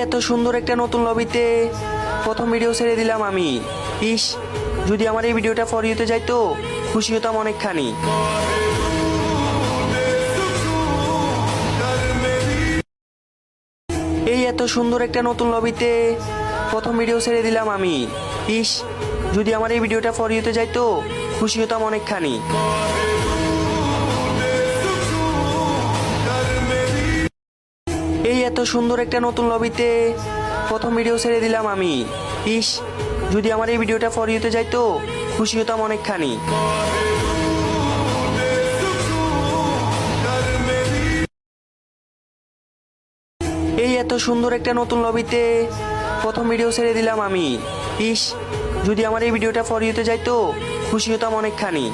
এত সুন্দর একটা নতুন লবিতে প্রথম ভিডিও ছেড়ে দিলাম আমি। ইস, যদি আমার এই ভিডিওটা ফর ইউতে যাইতো খুশি হতাম অনেকখানি। এই এত সুন্দর একটা নতুন লবিতে প্রথম ভিডিও ছেড়ে দিলাম আমি। ইস, যদি আমার এই ভিডিওটা ফর ইউতে যাইতো খুশি হতাম অনেকখানি। এই এত সুন্দর একটা নতুন লবিতে প্রথম ভিডিও ছেড়ে দিলাম আমি। ইস, যদি আমার এই ভিডিওটা ফর ইউতে যাইতো খুশি হতাম অনেকখানি। এই এত সুন্দর একটা নতুন লবিতে প্রথম ভিডিও ছেড়ে দিলাম আমি। ইস, যদি আমার এই ভিডিওটা ফর ইউতে যাইতো খুশি হতাম অনেকখানি।